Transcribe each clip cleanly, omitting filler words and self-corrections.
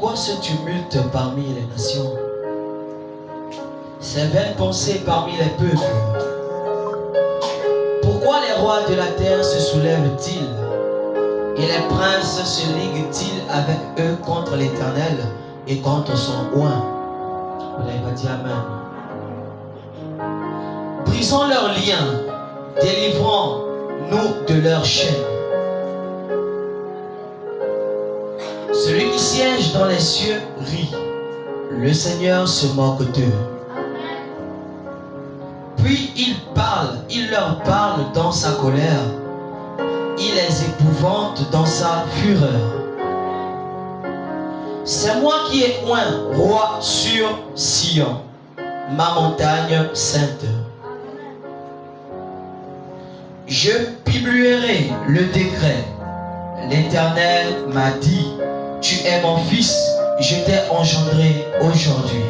Pourquoi ce tumulte parmi les nations? Ces vaines pensées parmi les peuples? Pourquoi les rois de la terre se soulèvent-ils et les princes se liguent-ils avec eux contre l'Éternel et contre son oint? Vous n'avez pas dit Amen. Brisons leurs liens, délivrons-nous de leurs chaînes. Celui qui siège dans les cieux rit, le Seigneur se moque d'eux. Puis il leur parle dans sa colère, il les épouvante dans sa fureur. C'est moi qui ai oint roi sur Sion, ma montagne sainte. Je publierai le décret. L'Éternel m'a dit, tu es mon fils, je t'ai engendré aujourd'hui.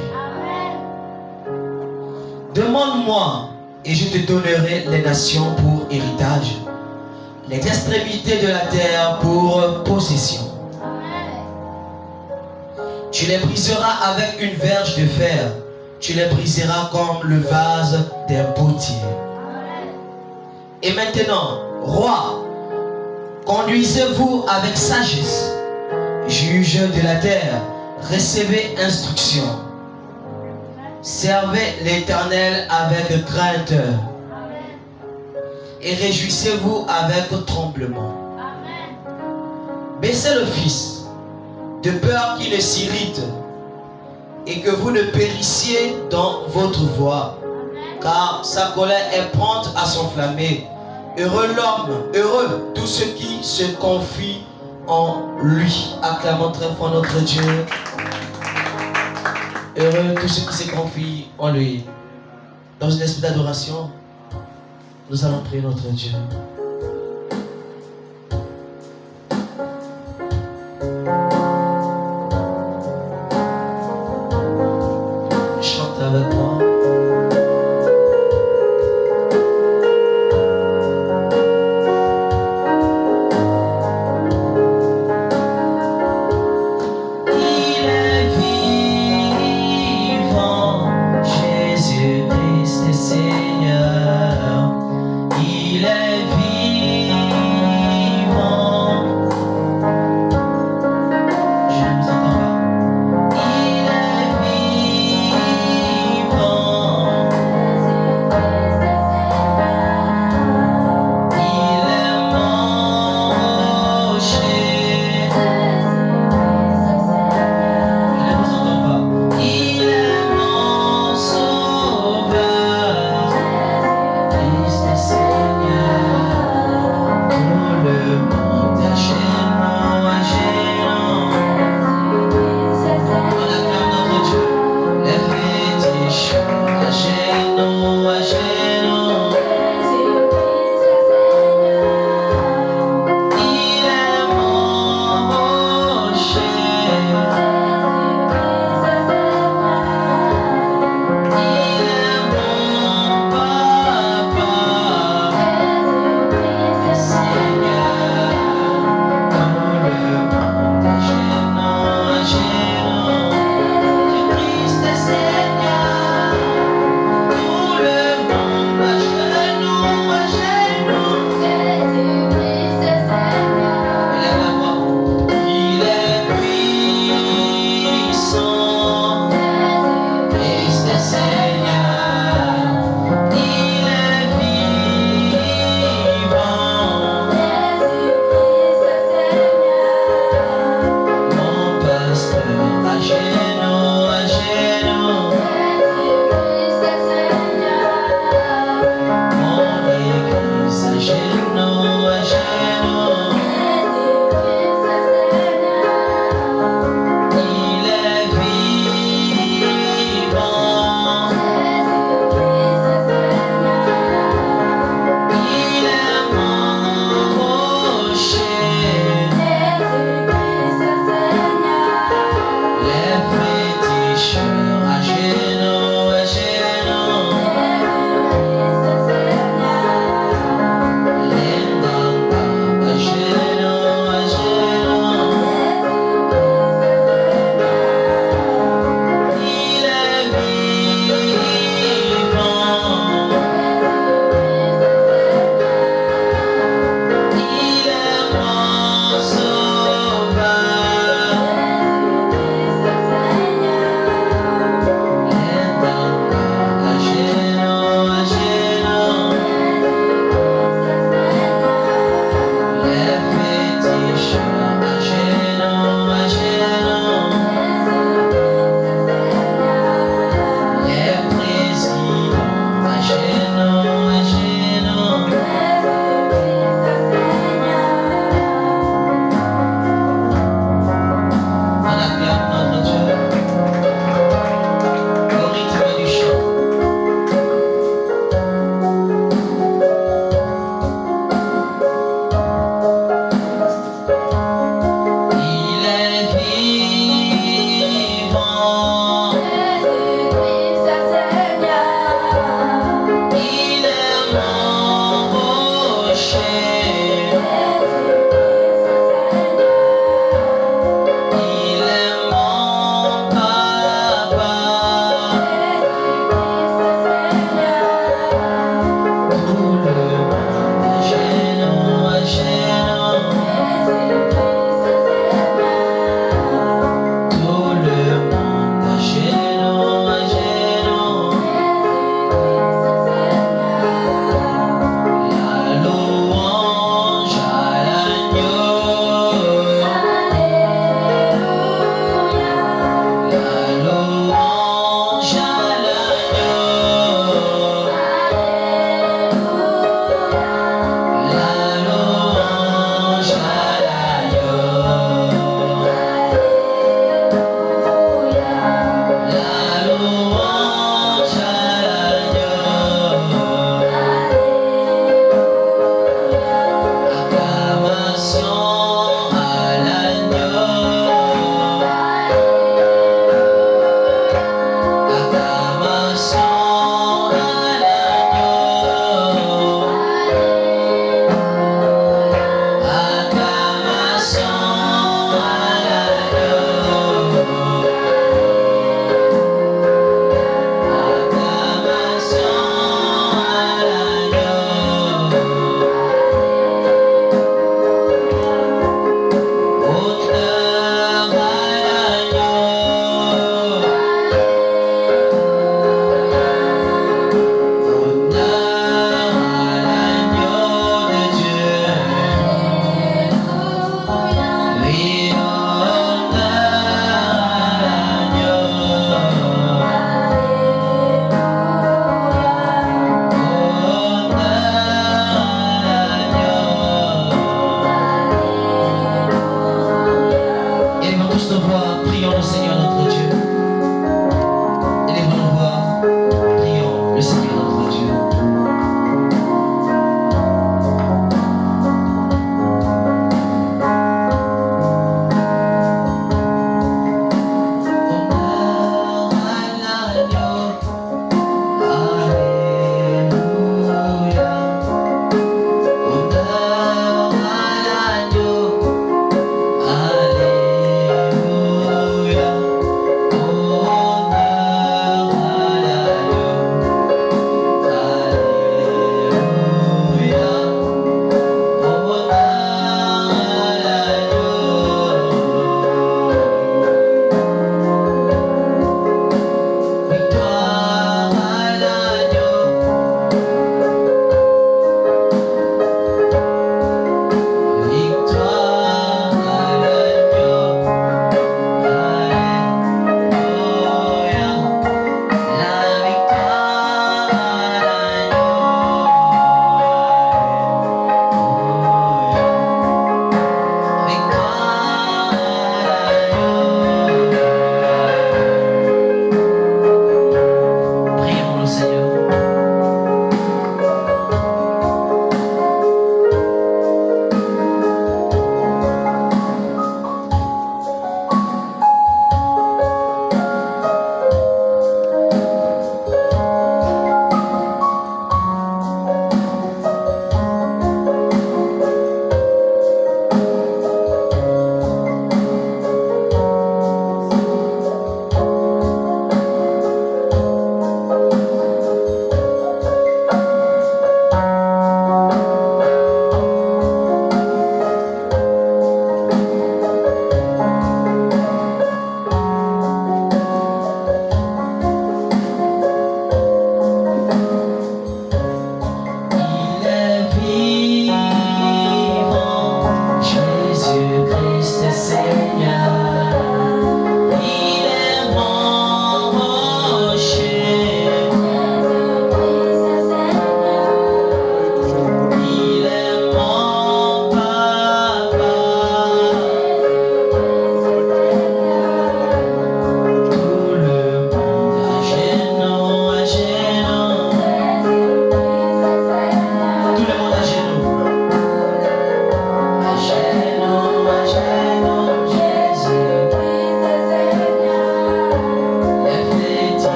Demande-moi et je te donnerai les nations pour héritage, les extrémités de la terre pour possession. Tu les briseras avec une verge de fer, tu les briseras comme le vase d'un potier. Et maintenant, roi, conduisez-vous avec sagesse, juge de la terre, recevez instruction. Servez l'Éternel avec crainte et réjouissez-vous avec tremblement. Baissez le Fils, de peur qu'il ne s'irrite et que vous ne périssiez dans votre voie, car sa colère est prompte à s'enflammer. Heureux l'homme, heureux tous ceux qui se confient en lui. Acclamons très fort notre Dieu. Heureux tous ceux qui se confient en lui. Dans une esprit d'adoration, nous allons prier notre Dieu. Chante avec moi. Seigneur, il est vivant.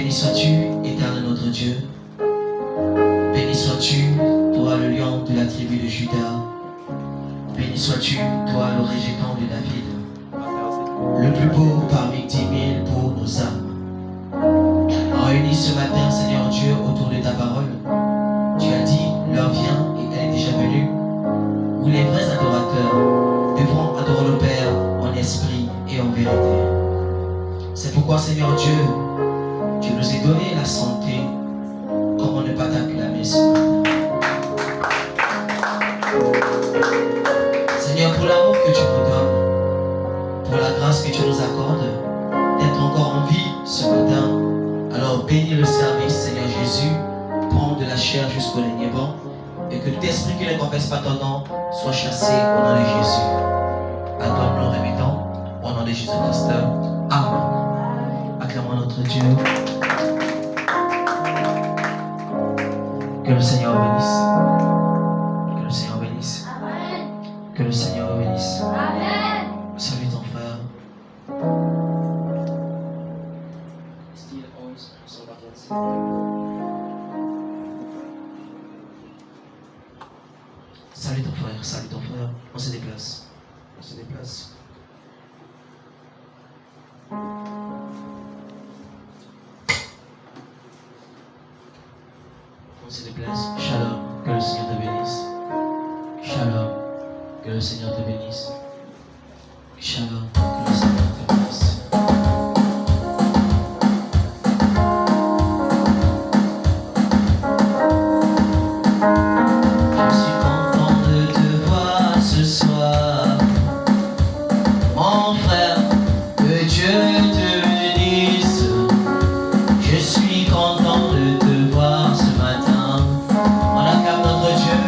Béni sois-tu, éternel notre Dieu. Béni sois-tu, toi le lion de la tribu de Juda. Béni sois-tu, toi le régétant de David. Le plus beau parmi 10 000 pour nos âmes. Réunis ce matin, Seigneur Dieu, autour de ta parole. Tu as dit, l'heure vient et elle est déjà venue, où les vrais adorateurs devront adorer le Père en esprit et en vérité. C'est pourquoi, Seigneur Dieu, tu nous as donné la santé. Comment ne pas t'acclamer ce matin? Seigneur, pour l'amour que tu nous donnes, pour la grâce que tu nous accordes, d'être encore en vie ce matin, alors bénis le service, Seigneur Jésus, prends de la chair jusqu'au dernier banc, et que tout esprit qui ne confesse pas ton nom soit chassé au nom de Jésus. À toi nous remettons, au nom de Jésus-Christ. Amen. Acclamons notre Dieu. Que le Seigneur bénisse. Que le Seigneur bénisse. Amen. Que le Seigneur bénisse. Amen. Salut ton frère. Style 11, 145. Salut ton frère, salut ton frère. On se déplace. On se déplace. On se déplace. Shalom, que le Seigneur te bénisse. Shalom, que le Seigneur te bénisse. Shalom, que le Seigneur te bénisse. Je suis content de te voir ce soir, mon frère, que Dieu te bénisse. Je suis content de te voir ce matin. On acclame notre Dieu.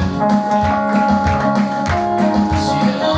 Suivez-moi.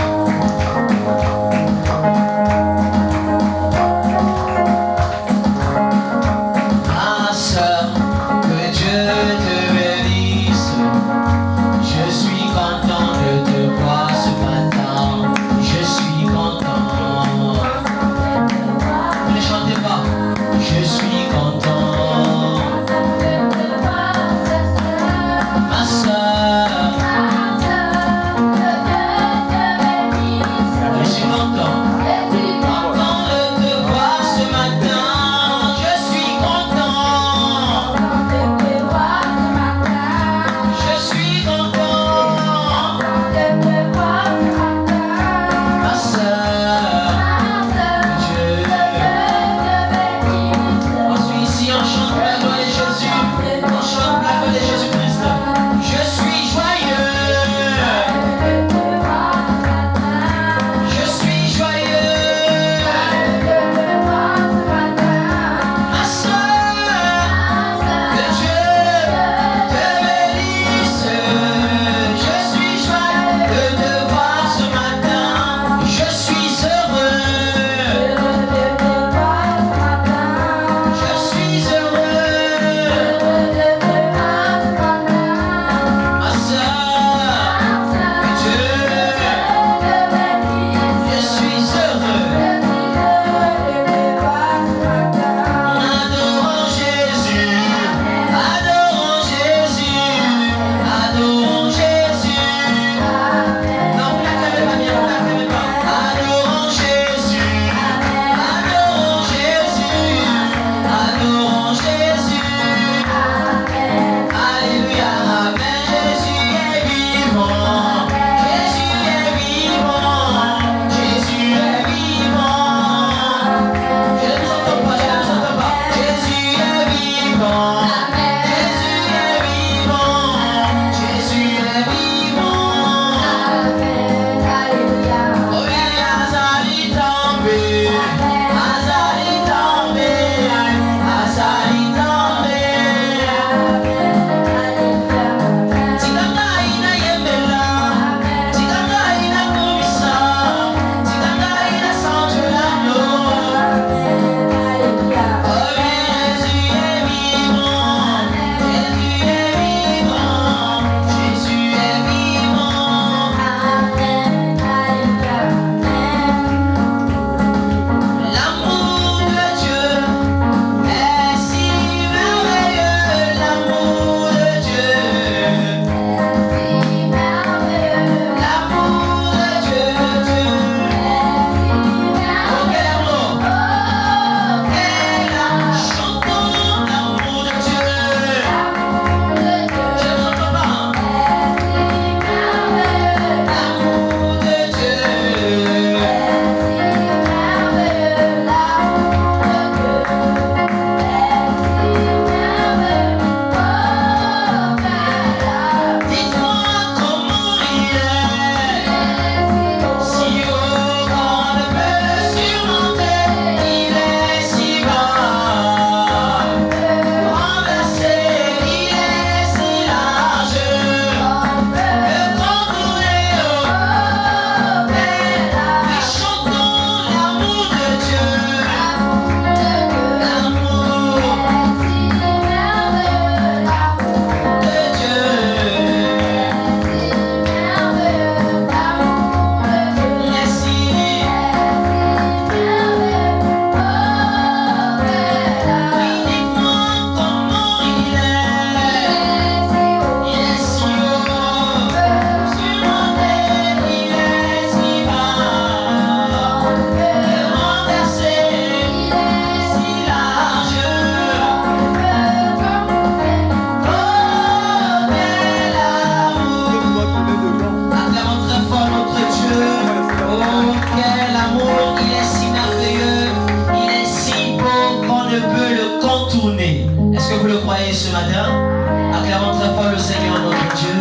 croyez ce matin? Acclamons très fort le Seigneur notre Dieu.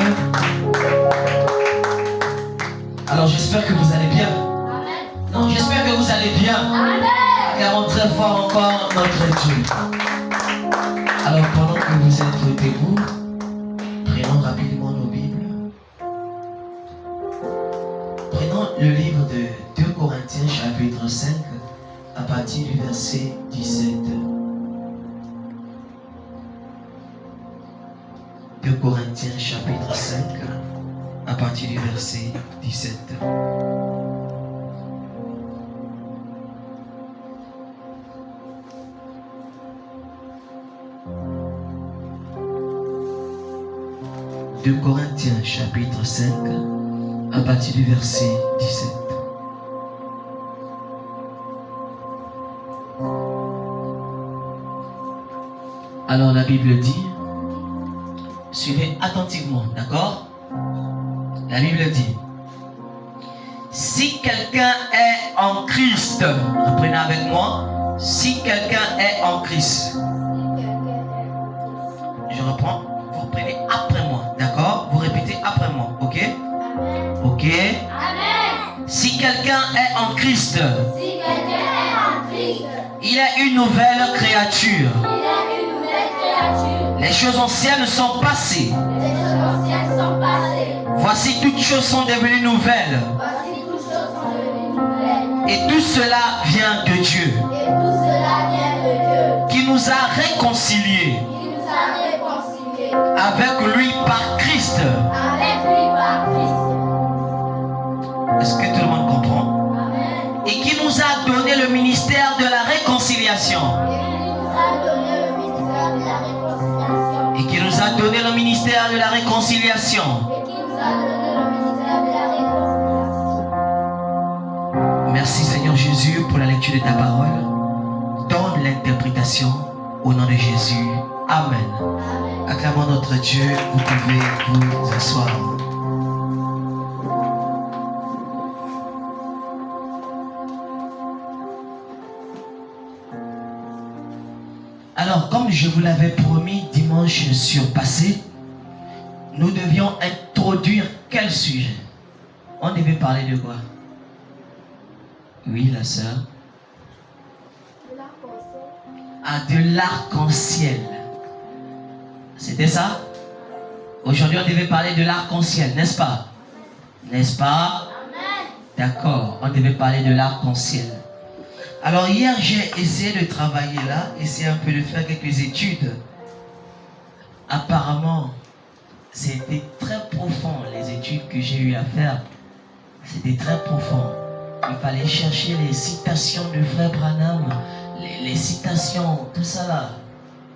Alors j'espère que vous allez bien. Non, j'espère que vous allez bien. Acclamons très fort encore notre Dieu. Alors pendant que vous êtes debout, prenons rapidement nos Bibles. Prenons le livre de 2 Corinthiens chapitre 5 à partir du verset 17. 2 Corinthiens chapitre 5 à partir du verset 17. De Corinthiens chapitre 5 à partir du verset 17. Alors la Bible dit, suivez attentivement, d'accord? La Bible dit, si quelqu'un est en Christ, reprenez avec moi, si quelqu'un est en Christ. Je reprends, vous reprenez après moi, d'accord? Vous répétez après moi, ok? Amen. Ok? Amen. Si quelqu'un est en Christ, il est une nouvelle créature. Les choses anciennes sont passées. Voici toutes choses sont devenues nouvelles. Et tout cela vient de Dieu. Qui nous a réconciliés avec lui par Christ. Est-ce que tout le monde comprend? Et qui nous a donné le ministère de la réconciliation. Et qui nous a donné le ministère de la réconciliation. Merci Seigneur Jésus pour la lecture de ta parole. Donne l'interprétation au nom de Jésus. Amen. Amen. Acclamons notre Dieu. Vous pouvez vous asseoir. Alors, comme je vous l'avais promis dimanche surpassé, nous devions introduire quel sujet? On devait parler de quoi? Oui, la sœur. Ah, de l'arc-en-ciel. C'était ça? Aujourd'hui, on devait parler de l'arc-en-ciel, n'est-ce pas? N'est-ce pas? D'accord, on devait parler de l'arc-en-ciel. Alors hier, j'ai essayé de travailler là, essayer un peu de faire quelques études. Apparemment, c'était très profond, les études que j'ai eu à faire. C'était très profond. Il fallait chercher les citations de Frère Branham, les citations, tout ça là.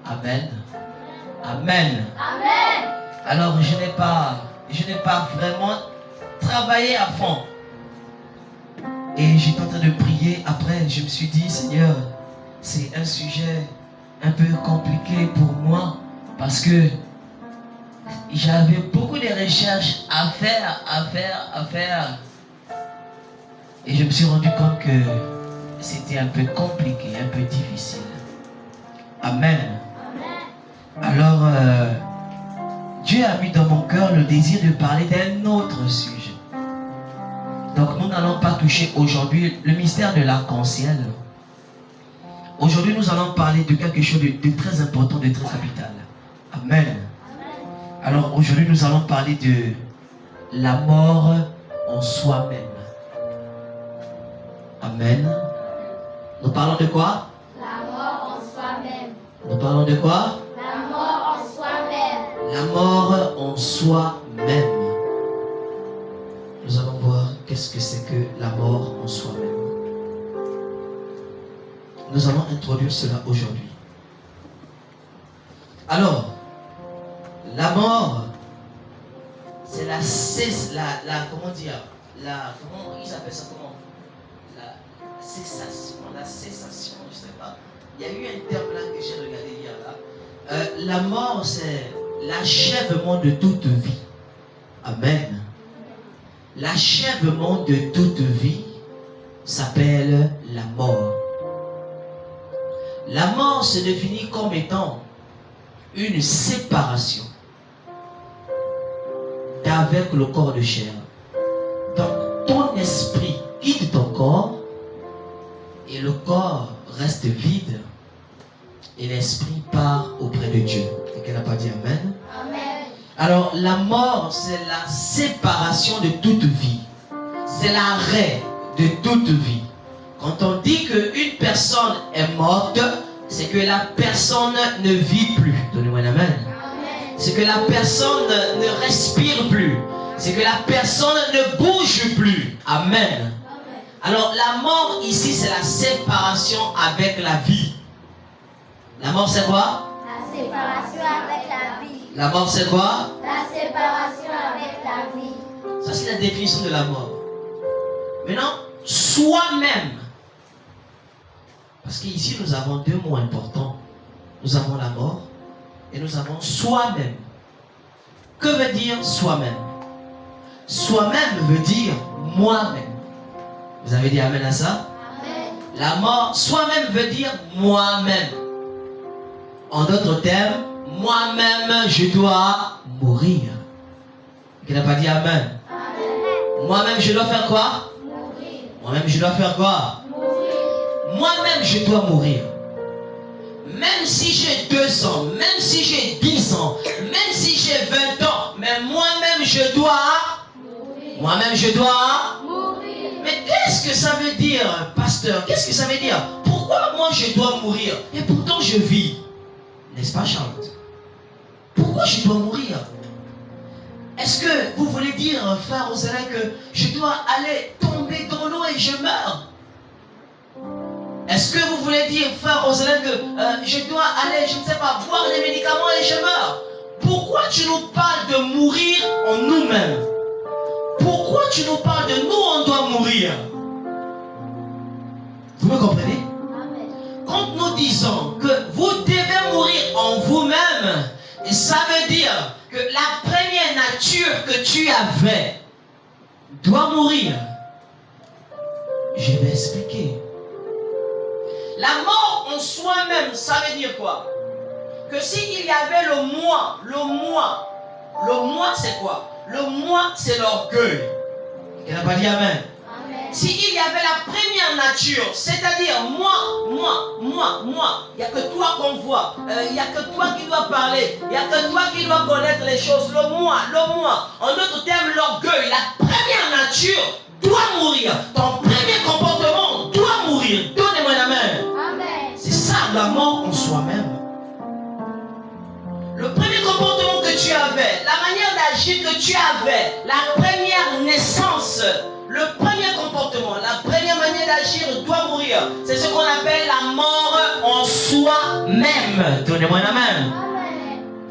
Amen. Amen. Amen. Alors je n'ai pas vraiment travaillé à fond. Et j'étais en train de prier. Après, je me suis dit, Seigneur, c'est un sujet un peu compliqué pour moi parce que j'avais beaucoup de recherches à faire. Et je me suis rendu compte que c'était un peu compliqué, un peu difficile. Amen. Alors, Dieu a mis dans mon cœur le désir de parler d'un autre sujet. Donc, nous n'allons pas toucher aujourd'hui le mystère de l'arc-en-ciel. Aujourd'hui, nous allons parler de quelque chose de très important, de très capital. Amen. Alors, aujourd'hui, nous allons parler de la mort en soi-même. Amen. Nous parlons de quoi? La mort en soi-même. Nous parlons de quoi? La mort en soi-même. La mort en soi-même. Nous allons voir qu'est-ce que c'est que la mort en soi-même. Nous allons introduire cela aujourd'hui. Alors, la mort, c'est comment dire, comment ils appellent ça comment? La cessation, je ne sais pas. Il y a eu un terme là que j'ai regardé hier là. La mort, c'est l'achèvement de toute vie. Amen. L'achèvement de toute vie s'appelle la mort. La mort se définit comme étant une séparation d'avec le corps de chair. Donc, ton esprit quitte ton corps et le corps reste vide et l'esprit part auprès de Dieu. Quelqu'un n'a pas dit Amen? Amen. Alors, la mort, c'est la séparation de toute vie. C'est l'arrêt de toute vie. Quand on dit qu'une personne est morte, c'est que la personne ne vit plus. Donnez-moi un Amen. C'est que la personne ne respire plus. C'est que la personne ne bouge plus. Amen. Alors, la mort ici, c'est la séparation avec la vie. La mort, c'est quoi? La séparation avec la vie. La mort, c'est quoi? La séparation avec la vie. Ça, c'est la définition de la mort. Maintenant, soi-même. Parce qu'ici, nous avons deux mots importants. Nous avons la mort et nous avons soi-même. Que veut dire soi-même? Soi-même veut dire moi-même. Vous avez dit Amen à ça? Amen. La mort, soi-même veut dire moi-même. En d'autres termes, moi-même, je dois mourir. Qui n'a pas dit Amen? Amen. Moi-même, je dois faire quoi? Mourir. Moi-même, je dois faire quoi? Mourir. Moi-même, je dois mourir. Même si j'ai 2 ans, même si j'ai 10 ans, même si j'ai 20 ans, mais moi-même, je dois Mourir. Moi-même, je dois Mourir. Mais qu'est-ce que ça veut dire, pasteur? Qu'est-ce que ça veut dire? Pourquoi moi, je dois mourir? Et pourtant, je vis. N'est-ce pas, Charlotte? Pourquoi je dois mourir? Est-ce que vous voulez dire, frère Roselin, que je dois aller tomber dans l'eau et je meurs? Est-ce que vous voulez dire, frère Roselin, que je dois aller, je ne sais pas, boire des médicaments et je meurs? Pourquoi tu nous parles de mourir en nous-mêmes? Pourquoi tu nous parles de nous, on doit mourir? Vous me comprenez? Amen. Quand nous disons que vous devez mourir en vous-même, et ça veut dire que la première nature que tu avais doit mourir. Je vais expliquer. La mort en soi-même, ça veut dire quoi? Que s'il y avait le moi c'est quoi? Le moi, c'est l'orgueil. Il n'a pas dit Amen. Amen. S'il y avait la première nature, c'est-à-dire moi, il n'y a que toi qu'on voit, il n'y a que toi qui dois parler, il n'y a que toi qui dois connaître les choses, le moi. En d'autres termes, l'orgueil, la première nature doit mourir. Ton premier comportement doit mourir. Donnez-moi la main. Amen. C'est ça la mort en soi-même. Le premier comportement que tu avais, la manière d'agir que tu avais, la première naissance, le premier comportement, la première manière d'agir doit mourir. C'est ce qu'on appelle la mort en soi-même. Donnez-moi la main.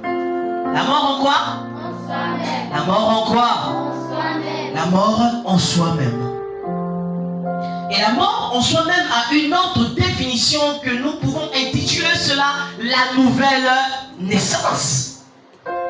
Amen. La mort en quoi? En soi-même. La mort en quoi? En soi-même. La mort en soi-même. Et la mort en soi-même a une autre définition que nous pouvons intituler cela la nouvelle naissance.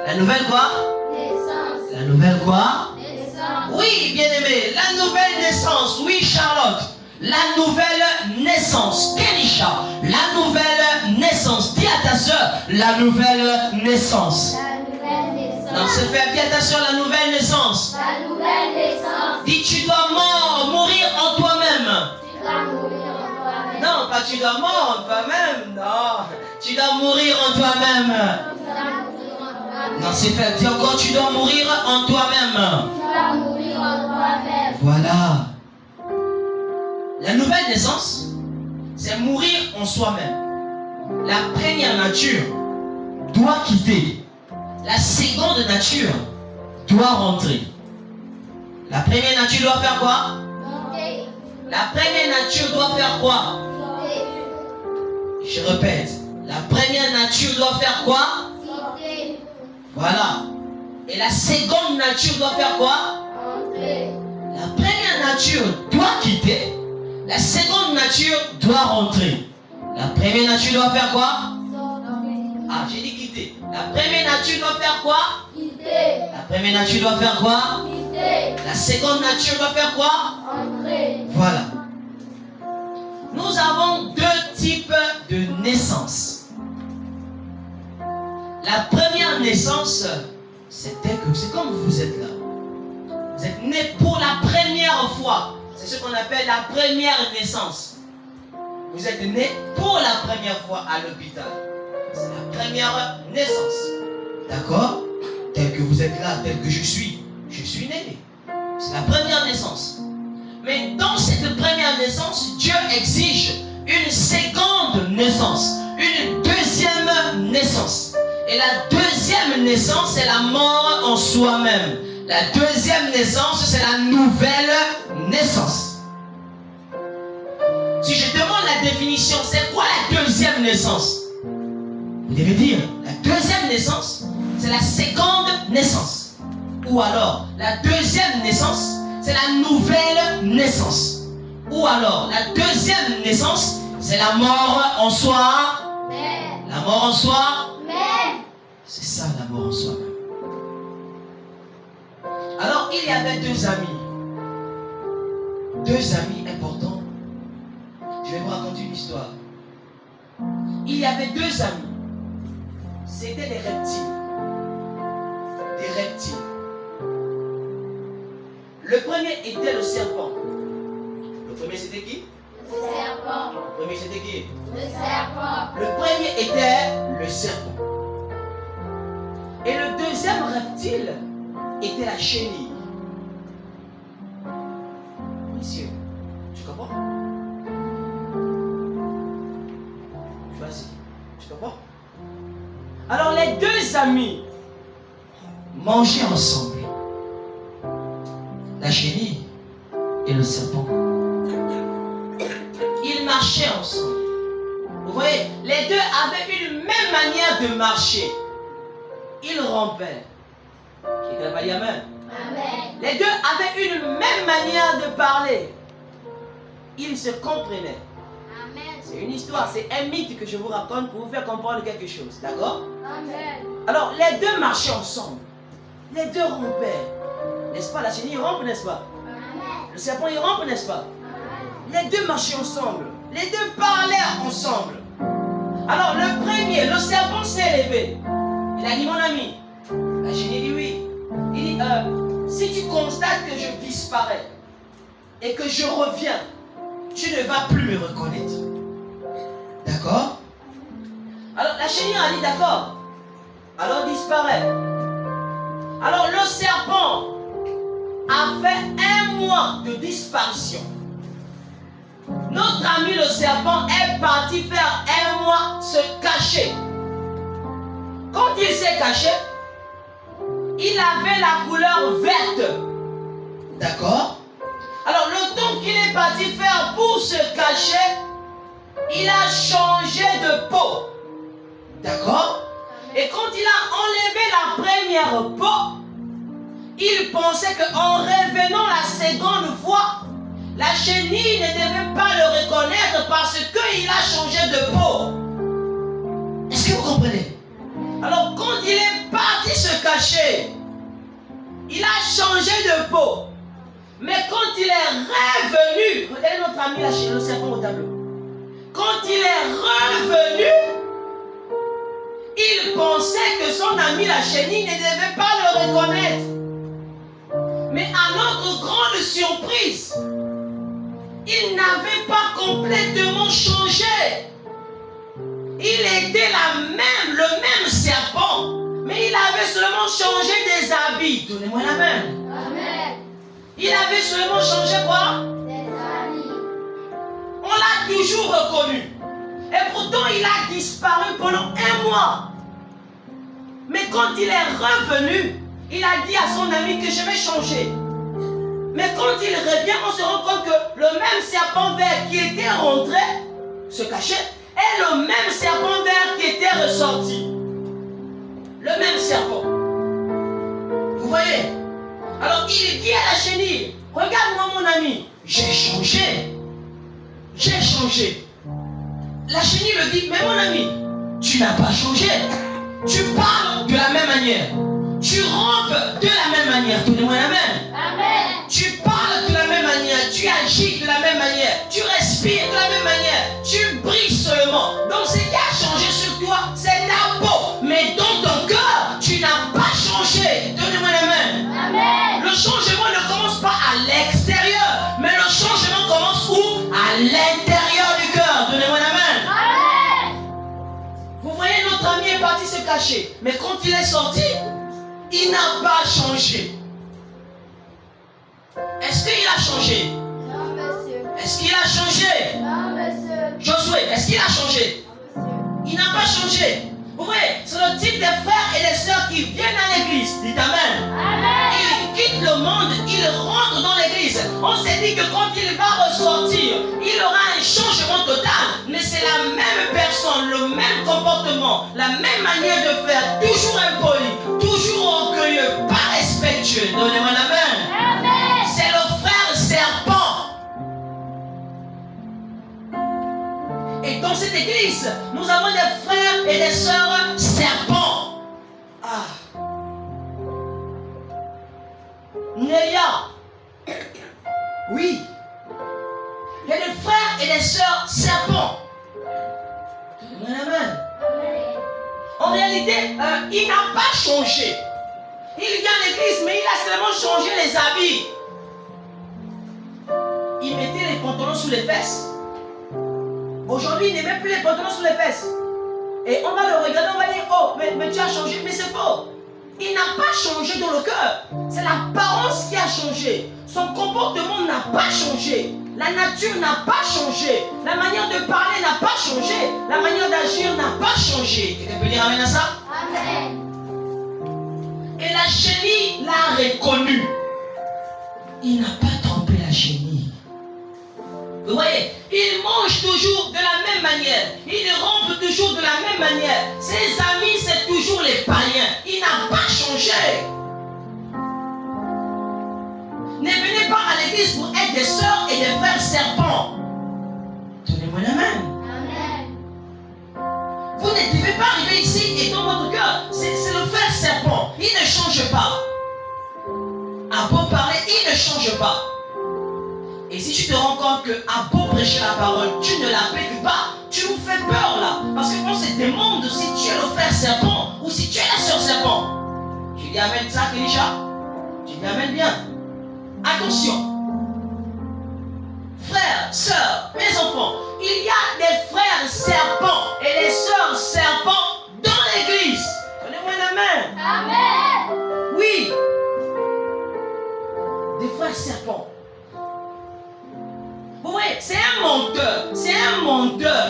La nouvelle quoi? Naissance. La nouvelle quoi? Naissance. Oui, bien-aimé, la nouvelle naissance. Oui, Charlotte. La nouvelle naissance. Kenisha, la nouvelle naissance. Dis à ta soeur, la nouvelle naissance. La nouvelle naissance. Non, c'est fait. Dis à ta soeur, la nouvelle naissance. La nouvelle naissance. Dis, tu dois mourir en toi-même. Tu dois mourir en toi-même. Non, pas tu dois mourir en toi-même. Non, tu dois mourir en toi-même. Tu dois mourir en toi-même. Non, c'est fait. Dis encore, tu dois mourir en toi-même. Tu dois mourir en toi-même. Voilà. La nouvelle naissance, c'est mourir en soi-même. La première nature doit quitter. La seconde nature doit rentrer. La première nature doit faire quoi? Monter. La première nature doit faire quoi? Monter. Je répète. La première nature doit faire quoi? Monter. Voilà. Et la seconde nature doit faire quoi? Entrer. La première nature doit quitter. La seconde nature doit rentrer. La première nature doit faire quoi? Sortir. Ah, j'ai dit quitter. La première nature doit faire quoi? Quitter. La première nature doit faire quoi? Quitter. La seconde nature doit faire quoi? Entrer. Voilà. Nous avons deux types de naissance. La première naissance, c'est comme vous êtes là. Vous êtes né pour la première fois. C'est ce qu'on appelle la première naissance. Vous êtes né pour la première fois à l'hôpital. C'est la première naissance. D'accord? Tel que vous êtes là, tel que je suis né. C'est la première naissance. Mais dans cette première naissance, Dieu exige une seconde naissance, une deuxième naissance. Et la deuxième naissance, c'est la mort en soi-même. La deuxième naissance, c'est la nouvelle naissance. Si je demande la définition, c'est quoi la deuxième naissance? Vous devez dire, la deuxième naissance, c'est la seconde naissance. Ou alors, la deuxième naissance, c'est la nouvelle naissance. Ou alors, la deuxième naissance, c'est la mort en soi. Amen. La mort en soi. Amen. C'est ça, la mort en soi-même. Alors, il y avait deux amis. Deux amis importants. Je vais vous raconter une histoire. Il y avait deux amis. C'était des reptiles. Des reptiles. Le premier était le serpent. Le premier c'était qui? Le serpent. Le premier c'était qui? Le serpent. Le premier était le serpent. Et le deuxième reptile était la chenille. Monsieur, tu comprends? Vas-y, tu comprends? Alors les deux amis mangeaient ensemble. La chenille et le serpent. Ils marchaient ensemble. Vous voyez, les deux avaient une même manière de marcher. Ils rampaient. Qui n'a pas dit amen? Amen. Les deux avaient une même manière de parler. Ils se comprenaient. Amen. C'est une histoire, c'est un mythe que je vous raconte pour vous faire comprendre quelque chose. D'accord? Amen. Alors, les deux marchaient ensemble. Les deux rampaient. N'est-ce pas? La chenille rampe, n'est-ce pas? Amen. Le serpent, il rampe, n'est-ce pas? Amen. Les deux marchaient ensemble. Les deux parlaient ensemble. Alors, le premier, le serpent s'est levé. Il a dit, mon ami. La chenille dit oui. Il dit, si tu constates que je disparais et que je reviens, tu ne vas plus me reconnaître. D'accord? Alors, la chenille a dit, d'accord. Alors, disparaît. Alors, le serpent a fait 1 mois de disparition. Notre ami le serpent est parti faire 1 mois se cacher. Quand il s'est caché, il avait la couleur verte. D'accord? Alors le temps qu'il est parti faire pour se cacher, il a changé de peau. D'accord? Et quand il a enlevé la première peau, il pensait qu'en revenant la seconde fois, la chenille ne devait pas le reconnaître parce qu'il a changé de peau. Est-ce que vous comprenez? Alors quand il est parti se cacher, il a changé de peau. Mais quand il est revenu, regardez notre ami là chez le serpent au tableau. Quand il est revenu, il pensait que son ami la chenille ne devait pas le reconnaître. Mais à notre grande surprise, il n'avait pas complètement changé. Il était le même serpent, mais il avait seulement changé des habits. Donnez-moi la main. Amen. Il avait seulement changé quoi? Des amis. On l'a toujours reconnu. Et pourtant, il a disparu pendant 1 mois. Mais quand il est revenu, il a dit à son ami que je vais changer. Mais quand il revient, on se rend compte que le même serpent vert qui était rentré, se cachait, est le même serpent vert qui était ressorti. Le même serpent. Vous voyez? Alors il dit à la chenille, regarde-moi mon ami, j'ai changé. J'ai changé. La chenille le dit, mais mon ami, tu n'as pas changé. Tu parles de la même manière. Tu rampes de la même manière. Donnez-moi la main. Amen. Tu parles de la même manière. Tu agis de la même manière. Tu respires de la même manière. Tu brilles seulement. Donc ce qui a changé sur toi, c'est ta peau. Mais dans ton caché. Mais quand il est sorti, il n'a pas changé. Est-ce qu'il a changé? Non, monsieur. Est-ce qu'il a changé? Non, monsieur. Josué, est-ce qu'il a changé? Non, monsieur. Il n'a pas changé. Vous voyez, c'est le type de frères et de sœurs qui viennent à l'église. Dites Amen. Amen. Il quitte le monde, il rentre dans l'église. On s'est dit que quand il va ressortir, il aura un changement total. Mais c'est la même personne, le même comportement, la même manière de faire, toujours impoli, toujours orgueilleux, pas respectueux. Donnez-moi la main. Amen. C'est le frère serpent. Et dans cette église, nous avons des frères et des sœurs serpents. Ah. Nélia. Oui. Il y a des frères et des sœurs serpents. Amen. En réalité, il n'a pas changé. Il vient à l'église, mais il a seulement changé les habits. Il mettait les pantalons sous les fesses. Aujourd'hui, il ne met plus les pantalons sous les fesses. Et on va le regarder, on va dire, oh, mais tu as changé. Mais c'est faux. Il n'a pas changé dans le cœur. C'est l'apparence qui a changé. Son comportement n'a pas changé. La nature n'a pas changé. La manière de parler n'a pas changé. La manière d'agir n'a pas changé. Quelqu'un peut dire amen à ça? Amen. Et la chenille l'a reconnu. Il n'a pas trompé la chenille. Vous voyez, il mange toujours de la même manière. Il rampe toujours de la même manière. Ses amis, c'est toujours les païens. Il n'a pas changé. Ne venez pas à l'église pour être des sœurs et des frères serpents. Donnez-moi la main. Amen. Vous ne devez pas arriver ici et dans votre cœur, c'est le frère serpent. Il ne change pas. À beau parler, il ne change pas. Et si tu te rends compte qu'à beau prêcher la parole, tu ne l'appliques pas, tu nous fais peur là. Parce qu'on se demande si tu es le frère serpent ou si tu es la sœur serpent. Tu dis amen ça, Kélisha? Tu dis amen bien. Attention. Frères, sœurs, mes enfants, il y a des frères serpents et des sœurs serpents dans l'église. Donnez-moi la main. Amen. Oui. Des frères serpents. Vous voyez, c'est un menteur. C'est un menteur.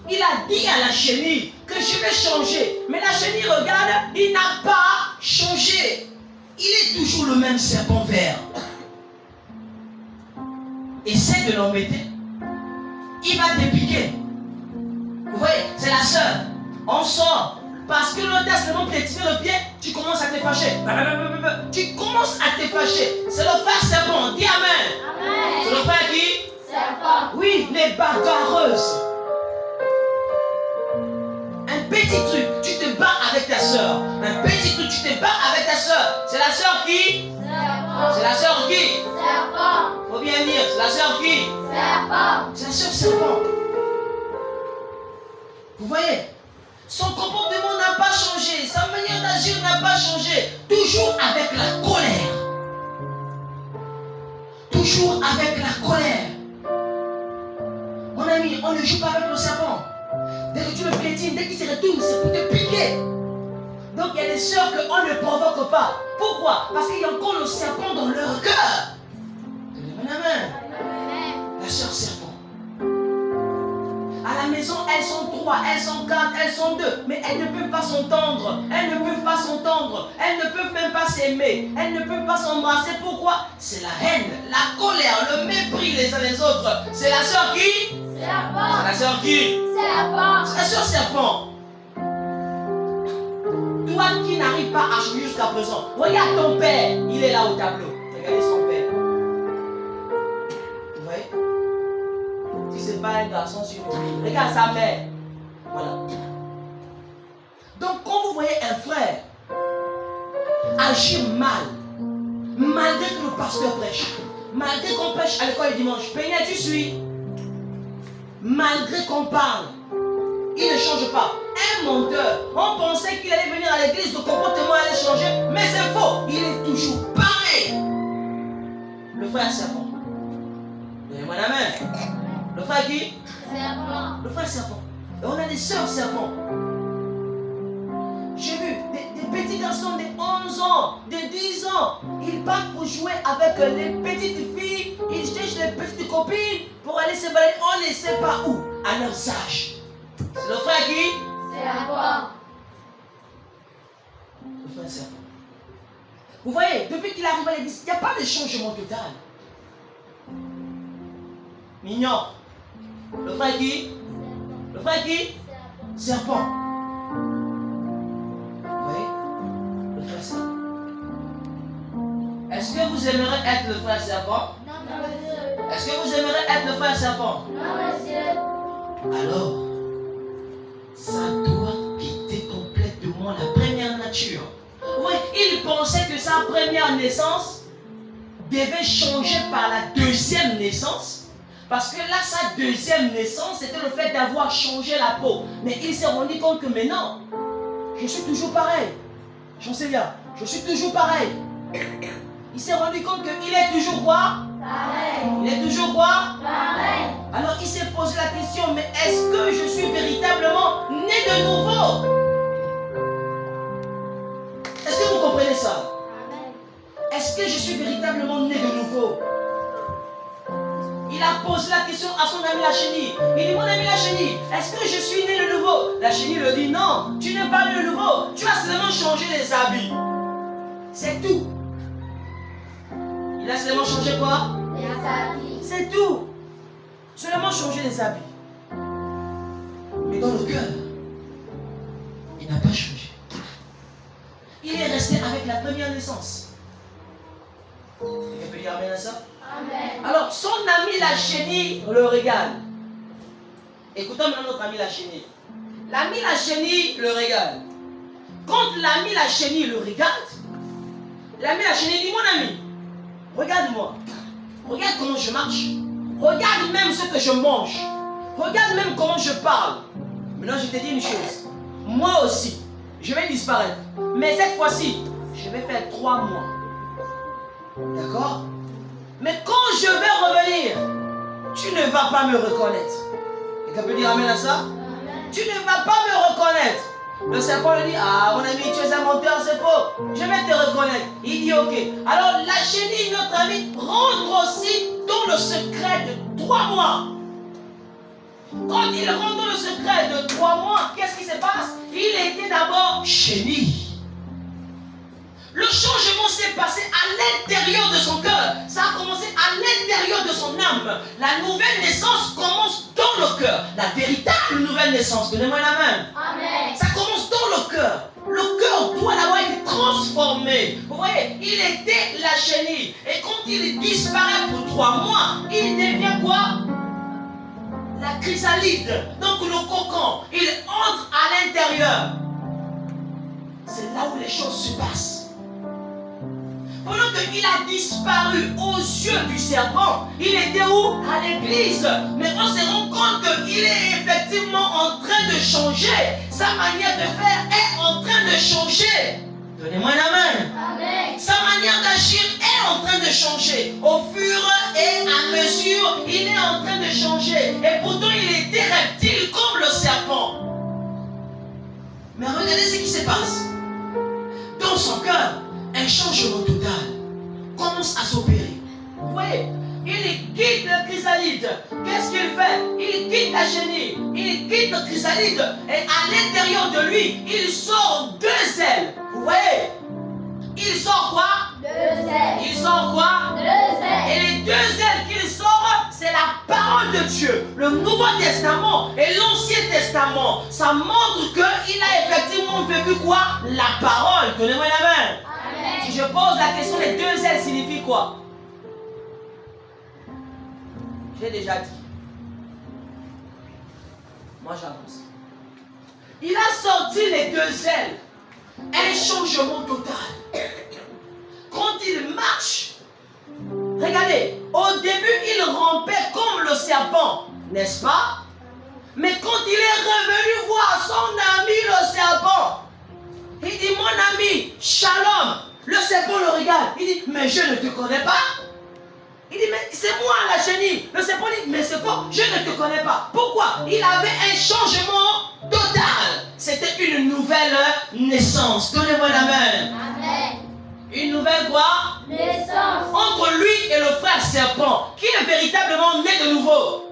Il a dit à la chenille que je vais changer. Mais la chenille regarde, il n'a pas changé. Il est toujours le même serpent vert. Essaie de l'embêter. Il va te piquer. Vous voyez, c'est la sœur. On sort. Parce que l'autre a seulement piétiné le pied, tu commences à te fâcher. Tu commences à te fâcher. C'est le frère serpent. Dis amen. Amen. C'est le frère qui? Serpent. Oui, les bagarreuses. Un petit truc, tu te bats avec ta soeur. Un petit truc, tu te bats avec ta soeur. C'est la soeur qui? Serpent. C'est la soeur qui? Serpent. Faut bien dire, c'est la soeur qui? Serpent. C'est la soeur serpent. Vous voyez? Son comportement n'a pas changé. Sa manière d'agir n'a pas changé. Toujours avec la colère. Toujours avec la colère. Mon ami, on ne joue pas avec le serpent. Dès que tu le piétines, dès qu'il se retourne, c'est pour te piquer. Donc il y a des sœurs qu'on ne provoque pas. Pourquoi? Parce qu'il y a encore le serpent dans leur cœur. Donnez-moi la main. Amen. La sœur serpent. À la maison, elles sont 3, elles sont 4, elles sont 2. Mais elles ne peuvent pas s'entendre. Elles ne peuvent pas s'entendre. Elles ne peuvent même pas s'aimer. Elles ne peuvent pas s'embrasser. Pourquoi? C'est la haine, la colère, le mépris les uns les autres. C'est la sœur qui? Serpent. C'est la sœur qui? Serpent. C'est la sœur serpent. Toi qui n'arrives pas à changer jusqu'à présent, regarde ton père. Il est là au tableau. Regardez son père. Vous voyez? Si ce n'est pas un garçon sur lui, regarde sa mère. Voilà. Donc quand vous voyez un frère agir mal, malgré que le pasteur prêche, malgré qu'on prêche à l'école le dimanche, Pénia, tu suis? Malgré qu'on parle, il ne change pas. Un menteur, on pensait qu'il allait venir à l'église, le comportement allait changer, mais c'est faux. Il est toujours pareil. Le frère serpent. Donnez-moi la main. Le frère qui? Serpent. Le frère serpent. Et on a des sœurs serpents. petits garçons de 11 ans, de 10 ans, ils partent pour jouer avec les petites filles, ils cherchent les petites copines pour aller se balader, on ne sait pas où, à leur âge. C'est le frère qui? Serpent. Le frère serpent. Vous voyez, depuis qu'il arrive à l'église, il n'y a pas de changement total. Mignon. Le frère qui? Le frère qui? Serpent. Vous voyez? Le frère serpent. Est-ce que vous aimeriez être le frère serpent? Non, monsieur. Est-ce que vous aimeriez être le frère serpent? Non, monsieur. Alors, ça doit quitter complètement la première nature. Oui, il pensait que sa première naissance devait changer par la deuxième naissance. Parce que là, sa deuxième naissance, c'était le fait d'avoir changé la peau. Mais il s'est rendu compte que maintenant, je suis toujours pareil. J'en sais bien, je suis toujours pareil. Il s'est rendu compte qu'il est toujours quoi? Pareil. Il est toujours quoi? Pareil. Alors il s'est posé la question, mais est-ce que je suis véritablement né de nouveau? Est-ce que vous comprenez ça? Amen. Est-ce que je suis véritablement né de nouveau? Il a posé la question à son ami la chenille. Il dit, mon ami la chenille, est-ce que je suis né de nouveau? La chenille lui dit, non, tu n'es pas né de nouveau. Tu as seulement changé les habits. C'est tout. Il a seulement changé quoi? Les habits. C'est tout. Seulement changer les habits. Mais dans le cœur, il n'a pas changé. Il est resté avec la première naissance. Quelqu'un peut dire amen à ça? Amen. Alors, son ami la chenille le regarde. Écoutons maintenant notre ami la chenille. L'ami la chenille le regarde. Quand l'ami la chenille le regarde, l'ami la chenille dit, mon ami, regarde-moi. Regarde comment je marche. Regarde même ce que je mange. Regarde même comment je parle. Maintenant, je te dis une chose. Moi aussi, je vais disparaître. Mais cette fois-ci, je vais faire 3 mois. D'accord? Mais quand je vais revenir, tu ne vas pas me reconnaître. Quelqu'un peut dire amen à ça? Amen. Tu ne vas pas me reconnaître. Le serpent lui dit, ah mon ami, tu es un menteur, c'est faux. Je vais te reconnaître. Il dit ok. Alors la chenille, notre ami, rentre aussi dans le secret de 3 mois. Quand il rentre dans le secret de 3 mois, qu'est-ce qui se passe? Il était d'abord chenille. Le changement s'est passé à l'intérieur de son cœur. Ça a commencé à l'intérieur de son âme. La nouvelle naissance commence dans le cœur. La véritable nouvelle naissance, donnez-moi la main. Amen. Ça commence dans le cœur. Le cœur doit avoir été transformé. Vous voyez, il était la chenille. Et quand il disparaît pour 3 mois, il devient quoi? La chrysalide. Donc le cocon, il entre à l'intérieur. C'est là où les choses se passent. Pendant qu'il a disparu aux yeux du serpent, il était où? À l'église. Mais on se rend compte qu'il est effectivement en train de changer. Sa manière de faire est en train de changer. Donnez-moi la main. Amen. Sa manière d'agir est en train de changer. Au fur et à mesure, il est en train de changer. Et pourtant, il était reptile comme le serpent. Mais regardez ce qui se passe. Dans son cœur, un changement total commence à s'opérer. Vous voyez, il quitte le chrysalide. Qu'est-ce qu'il fait? Il quitte la chenille. Il quitte le chrysalide. Et à l'intérieur de lui, il sort 2 ailes. Vous voyez? Il sort quoi? 2 ailes. Il sort quoi? 2 ailes. Et les 2 ailes qu'il sort, c'est la parole de Dieu. Le Nouveau Testament et l'Ancien Testament. Ça montre qu'il a effectivement vécu quoi? La parole. Donnez-moi la main. Si je pose la question, les 2 ailes signifient quoi? J'ai déjà dit. Moi j'avance. Il a sorti les 2 ailes. Un changement total. Quand il marche, regardez, au début il rampait comme le serpent, n'est-ce pas? Mais quand il est revenu voir son ami le serpent, il dit, mon ami, shalom. Le serpent le regarde. Il dit, mais je ne te connais pas. Il dit, mais c'est moi la chenille. Le serpent dit, mais c'est quoi? Je ne te connais pas. Pourquoi? Il avait un changement total. c'était une nouvelle naissance. Donnez-moi la main. Amen. Une nouvelle quoi? Naissance. Entre lui et le frère serpent, qui est véritablement né de nouveau?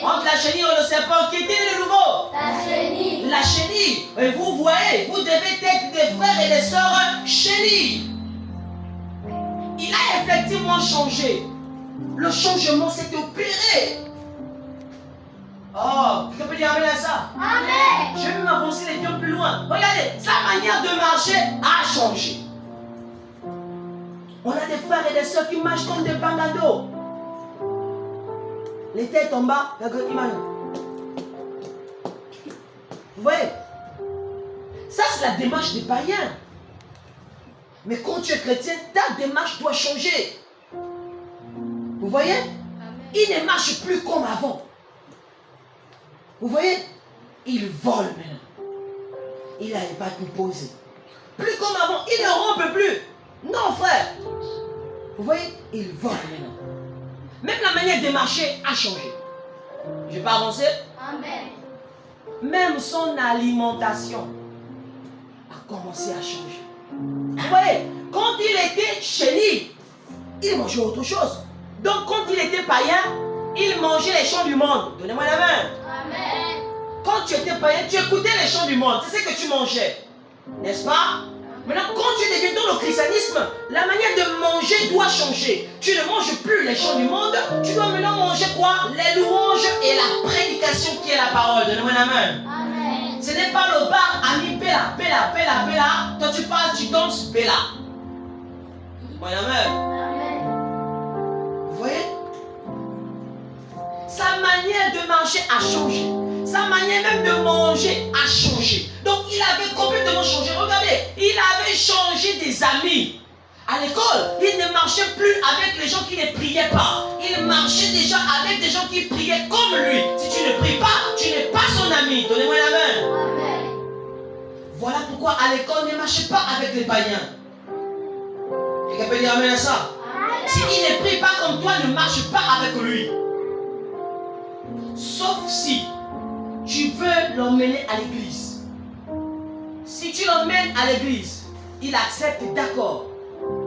Entre la chenille et le serpent, qui était né de nouveau? La chenille. La chenille. Et vous voyez, vous devez être des frères et des sœurs chenilles. Il a effectivement changé. Le changement s'est opéré. Oh, tu peux dire amen à ça? Amen. Je vais m'avancer les pieds plus loin. Regardez, sa manière de marcher a changé. On a des frères et des sœurs qui marchent comme des bangados. Les têtes en bas, regardez, imagine. Vous voyez? Ça, c'est la démarche des païens. Mais quand tu es chrétien, ta démarche doit changer. Vous voyez? Il ne marche plus comme avant. Vous voyez? Il vole maintenant. Il n'arrive pas à tout poser. Plus comme avant, il ne rompt plus. Non, frère. Vous voyez? Il vole maintenant. Même la manière de marcher a changé. Je vais pas avancer? Amen. Même son alimentation a commencé à changer. Vous voyez? Quand il était chéni, il mangeait autre chose. Donc quand il était païen, il mangeait les chants du monde. Donnez-moi la main. Amen. Quand tu étais païen, tu écoutais les chants du monde. C'est ce que tu mangeais. N'est-ce pas? Maintenant, quand tu deviens dans le christianisme, la manière de manger doit changer. Tu ne manges plus les chants du monde. Tu dois maintenant manger quoi? Les louanges et la prédication qui est la parole. Donnez-moi la main. Amen. Ce n'est pas le bar ami Bella, Bella, Bella, Bella. Toi tu parles, tu danses Bella. Moi la main. Amen. Vous voyez? Sa manière de marcher a changé. Sa manière même de manger a changé. Donc il avait complètement changé. Regardez, il avait changé des amis. À l'école, il ne marchait plus avec les gens qui ne priaient pas. Il marchait déjà avec des gens qui priaient comme lui. Si tu ne pries pas, tu n'es pas son ami. Donnez-moi la main. Amen. Voilà pourquoi à l'école, ne marchez pas avec les païens. Quelqu'un peut dire amen à ça? S'il ne prie pas comme toi, ne marche pas avec lui. Sauf si tu veux l'emmener à l'église. Si tu l'emmènes à l'église, il accepte, d'accord.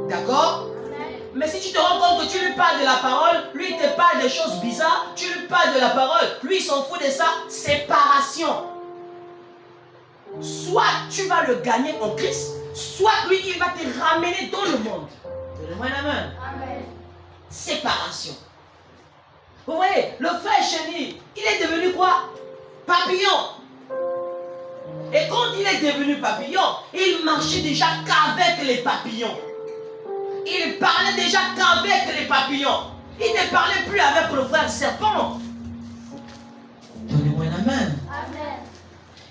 D'accord? Mais si tu te rends compte que tu lui parles de la parole, lui il te parle des choses bizarres, tu lui parles de la parole, lui il s'en fout de ça, séparation. Soit tu vas le gagner en Christ, soit lui il va te ramener dans le monde. Donnez-moi la main. Amen. Séparation. Vous voyez, le frère chéni, il est devenu quoi? Papillon. Et quand il est devenu papillon, il marchait déjà qu'avec les papillons. Il parlait déjà qu'avec les papillons. Il ne parlait plus avec le frère serpent. Donnez-moi la main. Amen.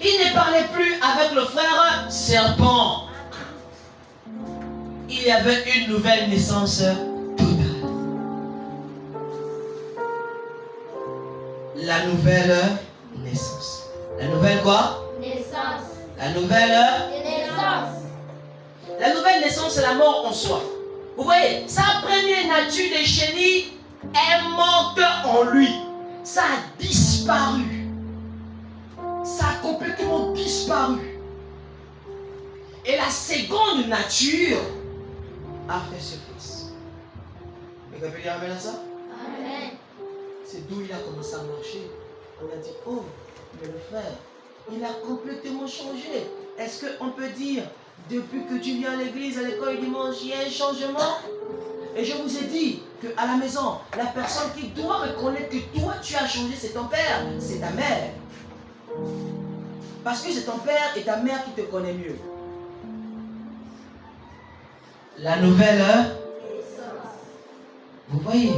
Il ne parlait plus avec le frère serpent. Il y avait une nouvelle naissance totale. La nouvelle naissance. La nouvelle quoi? Naissance. La nouvelle. Naissance. La nouvelle naissance, c'est la mort en soi. Vous voyez, sa première nature de chenille est morte en lui. Ça a disparu. Ça a complètement disparu. Et la seconde nature a fait surface. Quelqu'un peut dire amen à ça? Amen. C'est d'où il a commencé à marcher. On a dit, oh, mais le frère, il a complètement changé. Est-ce qu'on peut dire, depuis que tu viens à l'église, à l'école, le dimanche, il y a un changement? Et je vous ai dit qu'à la maison, la personne qui doit reconnaître que toi, tu as changé, c'est ton père, c'est ta mère. Parce que c'est ton père et ta mère qui te connaissent mieux. La nouvelle, vous voyez,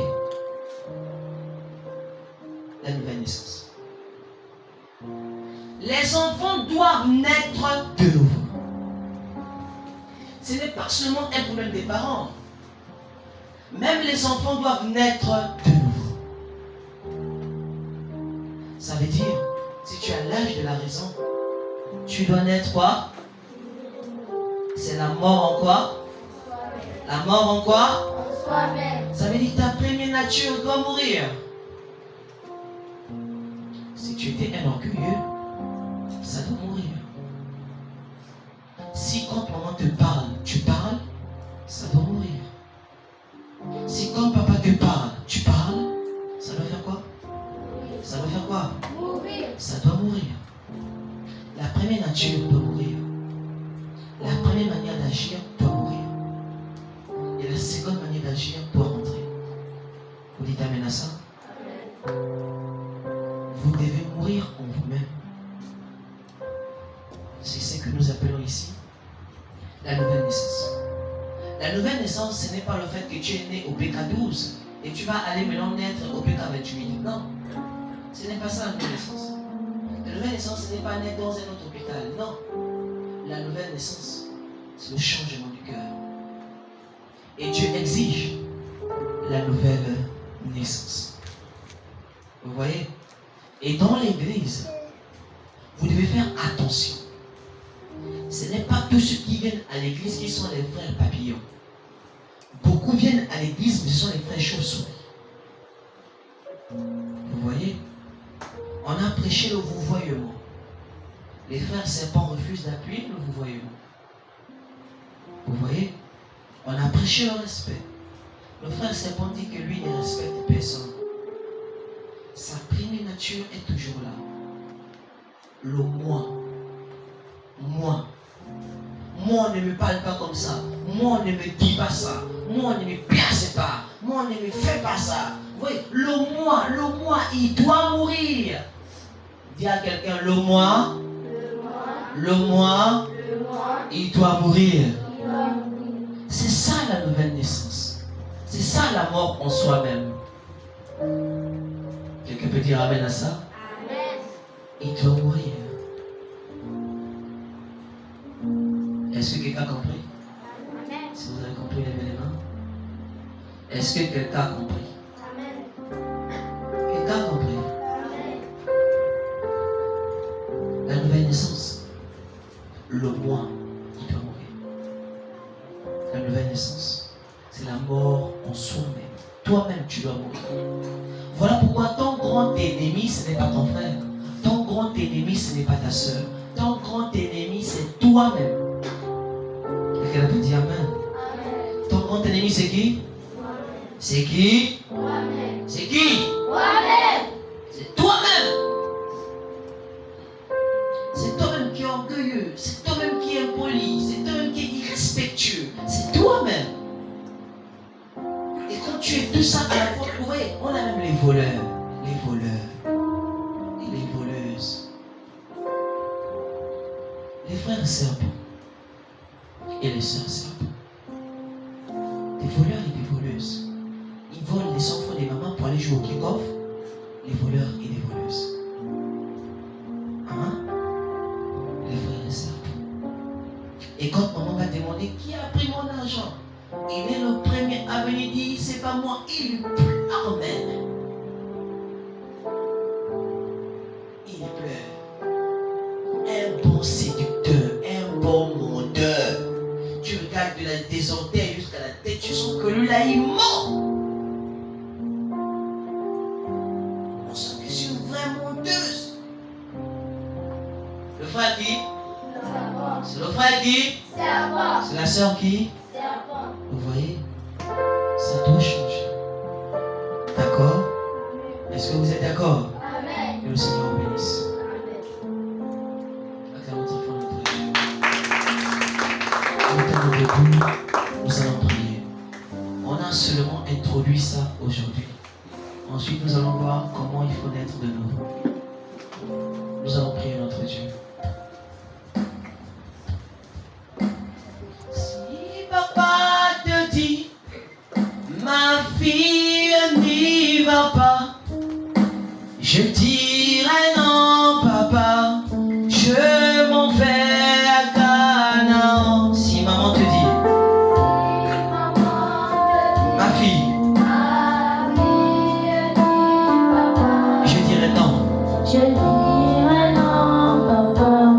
la nouvelle naissance. Les enfants doivent naître de nouveau. Ce n'est pas seulement un problème des parents. Même les enfants doivent naître de nouveau. Ça veut dire, si tu as l'âge de la raison, tu dois naître quoi? C'est la mort en quoi? La mort en quoi? En soi-même. Ça veut dire que ta première nature doit mourir. Si tu étais un orgueilleux, ça doit mourir. Si quand maman te parle, tu parles, ça doit mourir. Si quand papa te parle, tu parles, ça doit faire quoi? Ça doit faire quoi? Mourir. Ça doit mourir. La première nature doit mourir. La première manière d'agir doit mourir. Et la seconde manière d'agir doit rentrer. Vous dites amen à ça? Vous devez mourir en vous-même. C'est ce que nous appelons ici la nouvelle naissance. La nouvelle naissance, ce n'est pas le fait que tu es né au PK12 et tu vas aller maintenant naître au PK28. Non. Ce n'est pas ça la nouvelle naissance. La nouvelle naissance, ce n'est pas naître dans un autre hôpital. Non. La nouvelle naissance, c'est le changement du cœur. Et Dieu exige la nouvelle naissance. Vous voyez? Et dans l'église, vous devez faire attention. Ce n'est pas tous ceux qui viennent à l'église qui sont les frères papillons. Beaucoup viennent à l'église, mais ce sont les frères chauves-souris. Vous voyez? On a prêché le vouvoiement. Les frères serpents refusent d'appuyer le vouvoiement. Vous voyez? On a prêché le respect. Le frère serpent dit que lui ne respecte personne. Sa première nature est toujours là. Le moi. Moi. Moi, on ne me parle pas comme ça. Moi, on ne me dit pas ça. Moi, on ne me perce pas. Moi, on ne me fait pas ça. Vous voyez, le moi, il doit mourir. Dis à quelqu'un, le moi, il doit mourir. C'est ça la nouvelle naissance. C'est ça la mort en soi-même. Quelqu'un peut dire amen à ça? Amen. Il doit mourir. Est-ce que quelqu'un a compris? Amen. Si vous avez compris, levez les mains. Est-ce que quelqu'un a compris? Amen. Quelqu'un a compris? Amen. La nouvelle naissance. Le moi, il doit mourir. La nouvelle naissance, c'est la mort en soi-même. Toi-même, tu dois mourir. Voilà pourquoi ton grand ennemi, ce n'est pas ton frère. Ton grand ennemi, ce n'est pas ta soeur. Ton grand ennemi, c'est toi-même. Quelqu'un peut dire amen. Amen. Ton grand ennemi, c'est qui? C'est qui? Amen. C'est qui? Amen. C'est toi-même. C'est toi-même qui est orgueilleux. C'est toi-même qui est impoli. C'est toi-même qui est irrespectueux. C'est toi-même. Et quand tu es tout ça à la fois, vous voyez, on a même les voleurs et les voleuses. Les frères serpents et les sœurs serpents. Des voleurs et des voleuses. Ils volent les enfants des mamans pour aller jouer au kick-off. Les voleurs et les voleuses. Hein? Les frères et serpents. Et quand maman va demander qui a pris mon argent, il est le premier à venir dire c'est pas moi, il pleure même. Il pleure. Un bon séducteur, un bon mondeur. Tu regardes des orteils jusqu'à la tête, tu sens que lui là il ment. On sent que c'est une vraie menteuse. Le frère qui? C'est le frère qui? Serpent. C'est la sœur qui? Serpent. Vous voyez? Ça doit changer. D'accord? Est-ce que vous êtes d'accord? Amen. Que le Seigneur vous bénisse. Amen. Acclamons très fort notre Dieu. Nous tenons debout, nous allons prier. On a seulement introduit ça aujourd'hui. Ensuite, nous allons voir comment il faut naître de nouveau. Nous allons prier notre Dieu. Si papa te dit, ma fille n'y va pas, je dirai non, papa, je m'en vais à Canaan. Si maman te dit, ma fille, je dirai non. Je dirai non, papa.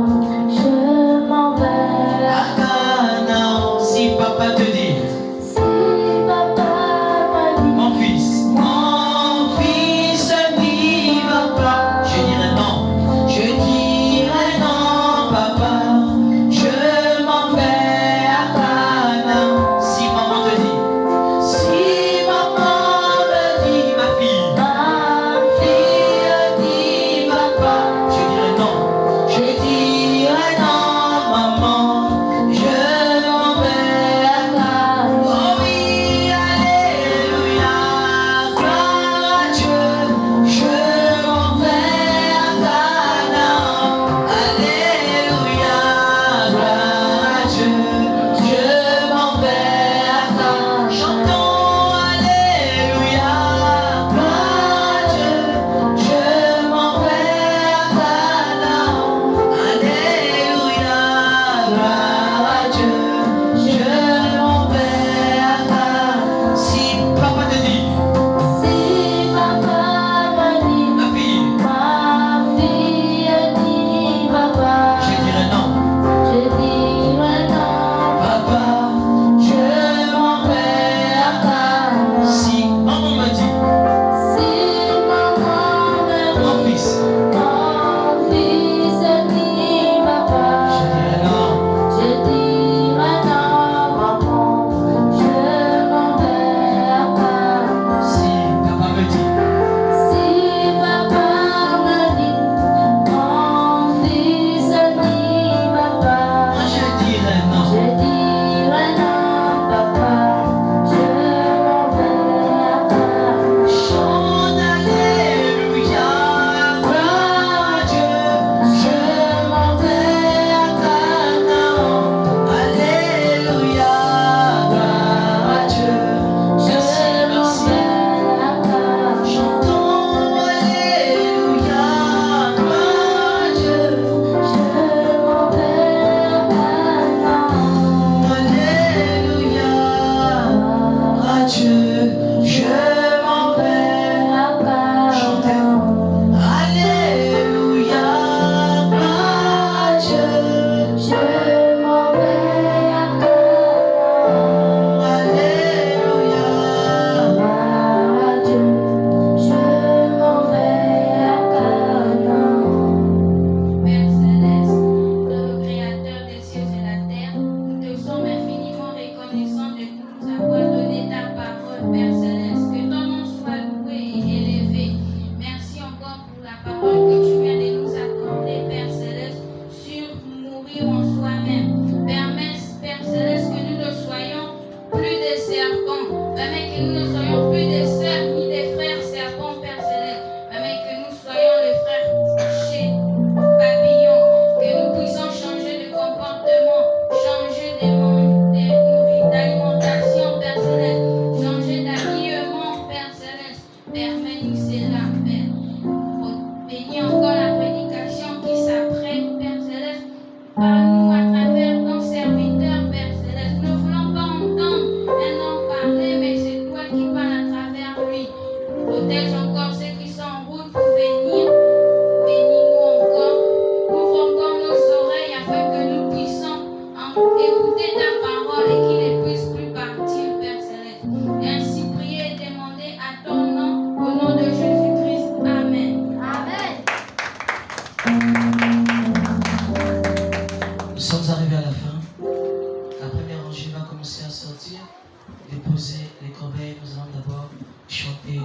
déposer les corbeilles, nous allons d'abord chanter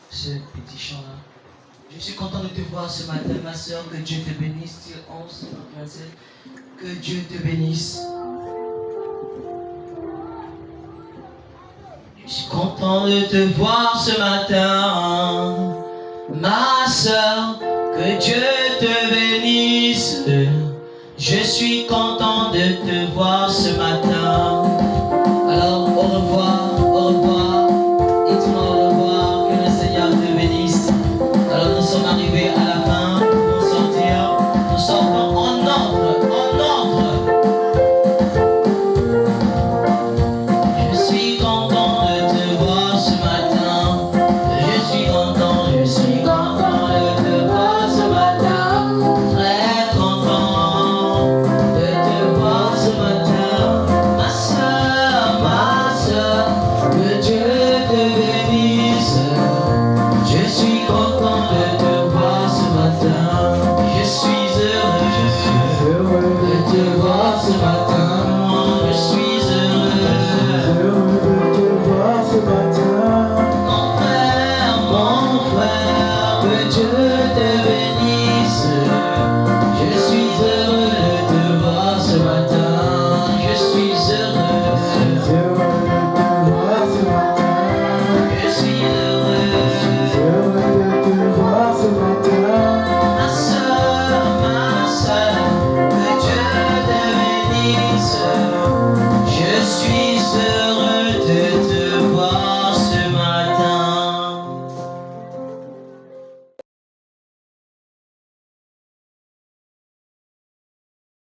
ce petit chant-là. Je suis content de te voir ce matin, ma soeur. Que Dieu te bénisse. Style 11, 27. Que Dieu te bénisse. Je suis content de te voir ce matin, ma soeur. Que Dieu te bénisse. Je suis content de te voir ce matin.